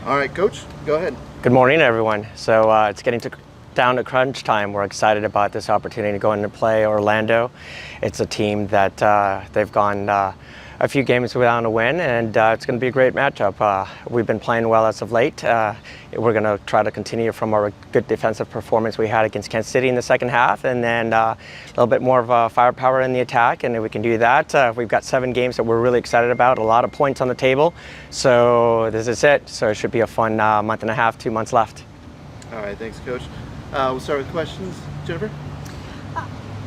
All right, Coach, go ahead. Good morning, everyone. So it's getting down to crunch time. We're excited about this opportunity to go in and play Orlando. It's a team that they've gone a few games without a win, and it's going to be a great matchup. We've been playing well as of late. We're going to try to continue from our good defensive performance we had against Kansas City in the second half, and then a little bit more of firepower in the attack, and if we can do that, we've got 7 games that we're really excited about, a lot of points on the table, so this is it. So it should be a fun month and a half, 2 months left. All right, thanks, Coach. We'll start with questions. Jennifer?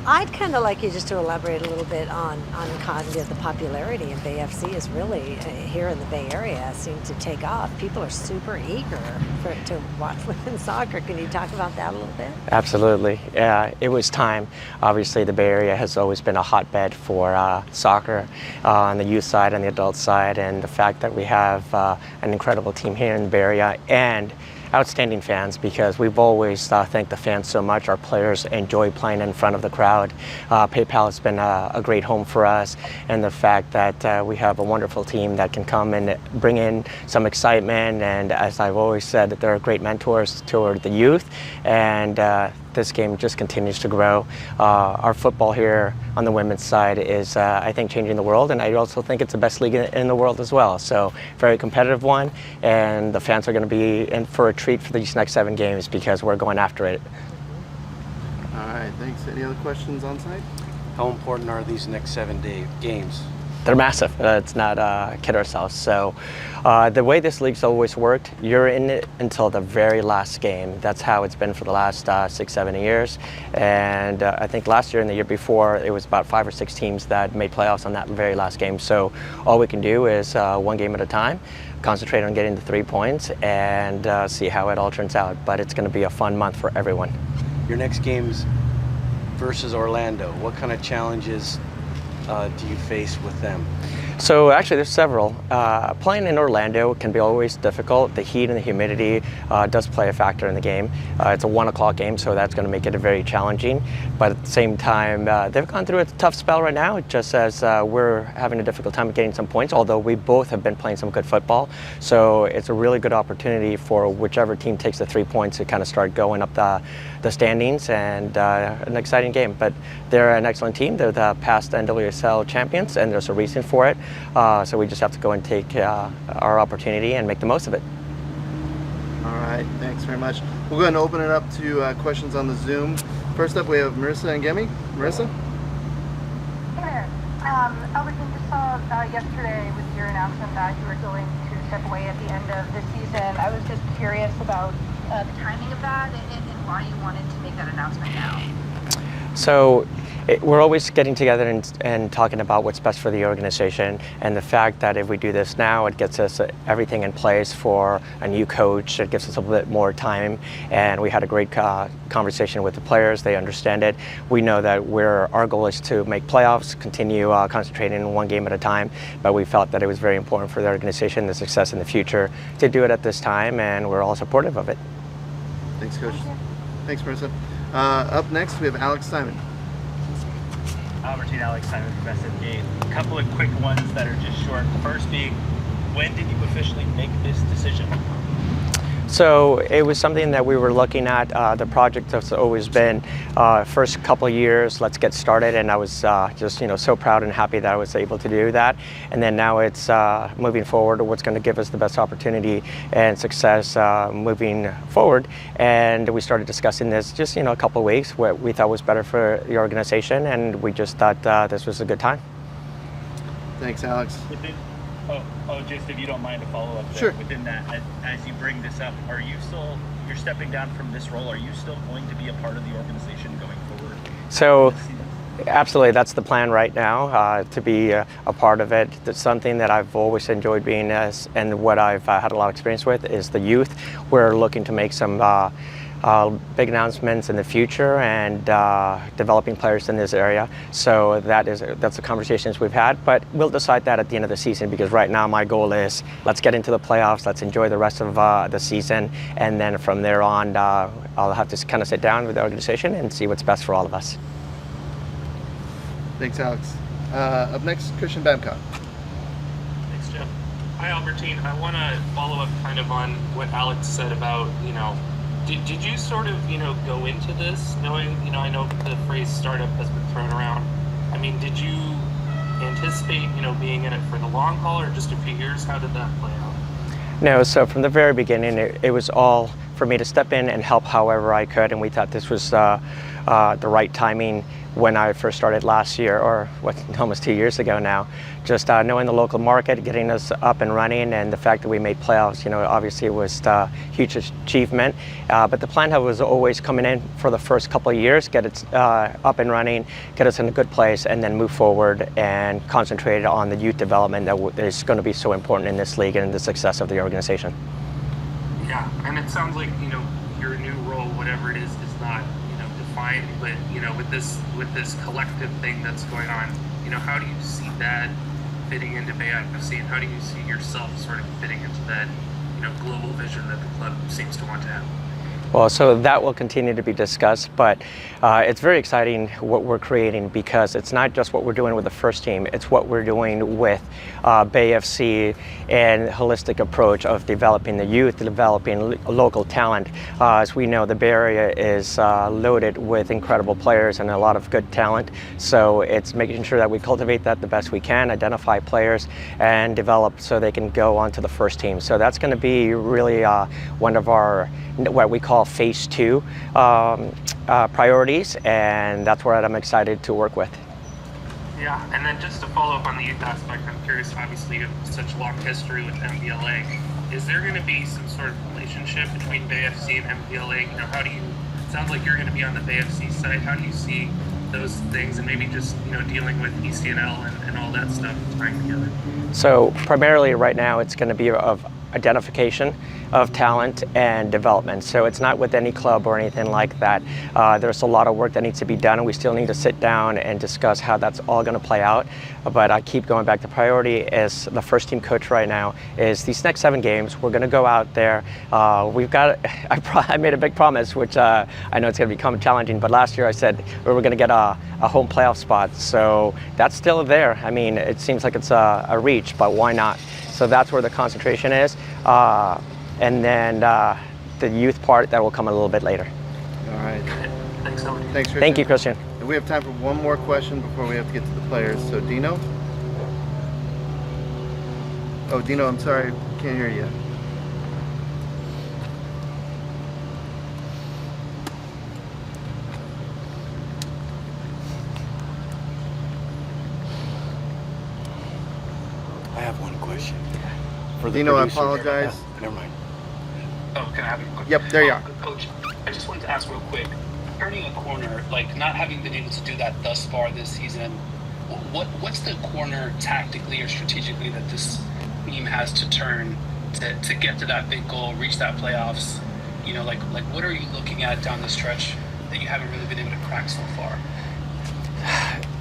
I'd kind of like you just to elaborate a little bit on kind of the popularity of Bay FC is really here in the Bay Area seemed to take off. People are super eager to watch women's soccer. Can you talk about that a little bit? Absolutely. Yeah, it was time. Obviously, the Bay Area has always been a hotbed for soccer on the youth side and the adult side, and the fact that we have an incredible team here in the Bay Area and outstanding fans, because we've always thanked the fans so much. Our players enjoy playing in front of the crowd. PayPal has been a great home for us, and the fact that we have a wonderful team that can come and bring in some excitement, and as I've always said, that they're great mentors toward the youth, and this game just continues to grow. Our football here on the women's side is, I think, changing the world, and I also think it's the best league in the world as well. So, very competitive one, and the fans are going to be in for a treat for these next 7 games because we're going after it. All right, thanks. Any other questions on site? How important are these next 7 games? They're massive. Let's not kid ourselves. So the way this league's always worked, you're in it until the very last game. That's how it's been for the last 6-7 years. And I think last year and the year before, it was about 5 or 6 teams that made playoffs on that very last game. So all we can do is 1 game at a time, concentrate on getting the 3 points, and see how it all turns out. But it's going to be a fun month for everyone. Your next game's versus Orlando. What kind of challenges do you face with them? So actually there's several. Playing in Orlando can be always difficult. The heat and the humidity does play a factor in the game. It's a 1 o'clock game, so that's going to make it very challenging. But at the same time, they've gone through a tough spell right now, just as we're having a difficult time getting some points, although we both have been playing some good football. So it's a really good opportunity for whichever team takes the 3 points to kind of start going up the standings, and an exciting game. But they're an excellent team. They're the past NWSL champions, and there's a reason for it. So we just have to go and take our opportunity and make the most of it. All right, thanks very much. We'll go ahead and open it up to questions on the Zoom. First up, we have Marissa and Gemi. Marissa? Hey there. Albertin, just saw yesterday with your announcement that you were going to step away at the end of the season. I was just curious about the timing of that and why you wanted to make that announcement now. So we're always getting together and talking about what's best for the organization, and the fact that if we do this now, it gets us everything in place for a new coach. It gives us a little bit more time, and we had a great conversation with the players. They understand it. We know that our goal is to make playoffs, continue concentrating on 1 game at a time, but we felt that it was very important for the organization, the success in the future, to do it at this time, and we're all supportive of it. Thanks, Coach. Thanks, Marissa. Up next, we have Alex Simon. Albertin, Alex Simon from SMG. A couple of quick ones that are just short. First being, when did you officially make this decision? So it was something that we were looking at. The project has always been first couple of years, let's get started, and I was just so proud and happy that I was able to do that. And then now it's moving forward, what's going to give us the best opportunity and success moving forward. And we started discussing this just a couple of weeks, what we thought was better for the organization, and we just thought this was a good time. Thanks, Alex. Just if you don't mind a follow-up there. Sure. Within that, as you bring this up, you're stepping down from this role, are you still going to be a part of the organization going forward? So absolutely, that's the plan right now, to be a part of it. It's something that I've always enjoyed being and what I've had a lot of experience with is the youth. We're looking to make some big announcements in the future and developing players in this area. So that's the conversations we've had, but we'll decide that at the end of the season, because right now my goal is let's get into the playoffs, let's enjoy the rest of the season, and then from there on I'll have to kind of sit down with the organization and see what's best for all of us. Thanks, Alex. Up next, Christian Babcock. Thanks, Jeff. Hi, Albertine. I want to follow up kind of on what Alex said about, did you sort of, go into this knowing, I know the phrase startup has been thrown around. I mean, did you anticipate, being in it for the long haul or just a few years? How did that play out? No, so from the very beginning, it was all for me to step in and help however I could, and we thought this was the right timing when I first started last year, or almost 2 years ago now. Just knowing the local market, getting us up and running, and the fact that we made playoffs, obviously it was a huge achievement. But the plan was always coming in for the first couple of years, get it up and running, get us in a good place, and then move forward and concentrate on the youth development that is going to be so important in this league and the success of the organization. Yeah, and it sounds like, your new role, whatever it is not, defined, but, with this collective thing that's going on, how do you see that fitting into Bay FC, and how do you see yourself sort of fitting into that, global vision that the club seems to want to have? Well, so that will continue to be discussed, but it's very exciting what we're creating, because it's not just what we're doing with the first team, it's what we're doing with Bay FC and holistic approach of developing the youth, developing local talent. As we know, the Bay Area is loaded with incredible players and a lot of good talent, so it's making sure that we cultivate that the best we can, identify players, and develop so they can go onto the first team. So that's going to be really one of our, what we call phase 2 priorities, and that's what I'm excited to work with. Yeah, and then just to follow up on the youth aspect, I'm curious, obviously you have such long history with MPLA. Is there going to be some sort of relationship between Bay FC and MPLA? It sounds like you're going to be on the Bay FC side. How do you see those things, and maybe just, dealing with ECNL and all that stuff tying together? So primarily right now it's going to be of identification of talent and development. So it's not with any club or anything like that. There's a lot of work that needs to be done, and we still need to sit down and discuss how that's all going to play out. But I keep going back to priority as the first team coach right now is these next 7 games. We're going to go out there. We've got, I made a big promise, which I know it's going to become challenging, but last year I said we were going to get a home playoff spot. So that's still there. I mean, it seems like it's a reach, but why not? So that's where the concentration is. And then the youth part, that will come a little bit later. All right. Thanks, Tony. Thanks, Christian. Thank you, Christian. And we have time for one more question before we have to get to the players. So Dino? Oh, Dino, I'm sorry. Can't hear you. I have one question. For the Dino, I producer. apologize. Oh, never mind. Oh, can I have a quick? Yep, there you are. Coach, I just wanted to ask real quick, turning a corner, like not having been able to do that thus far this season, what's the corner tactically or strategically that this team has to turn to get to that big goal, reach that playoffs? Like what are you looking at down the stretch that you haven't really been able to crack so far?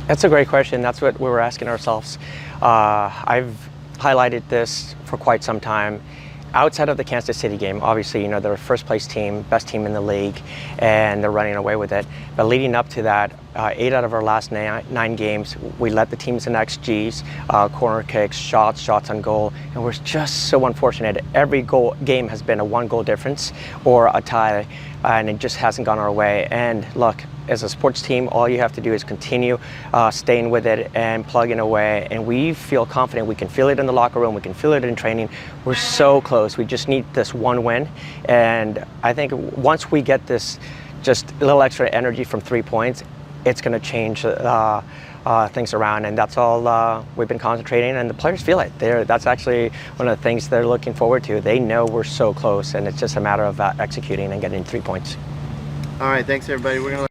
That's a great question. That's what we were asking ourselves. I've highlighted this for quite some time. Outside of the Kansas City game, obviously, they're a first place team, best team in the league, and they're running away with it. But leading up to that, 8 out of our last 9 games, we led the teams in XGs, corner kicks, shots on goal, and we're just so unfortunate. Every game has been a 1-goal difference or a tie, and it just hasn't gone our way. And look, as a sports team, all you have to do is continue staying with it and plugging away, and we feel confident. We can feel it in the locker room, we can feel it in training. We're so close. We just need this one win, and I think once we get this just a little extra energy from 3 points, it's going to change things around, and that's all we've been concentrating, and the players feel it. That's actually one of the things they're looking forward to. They know we're so close, and it's just a matter of executing and getting 3 points. All right, thanks everybody. We're gonna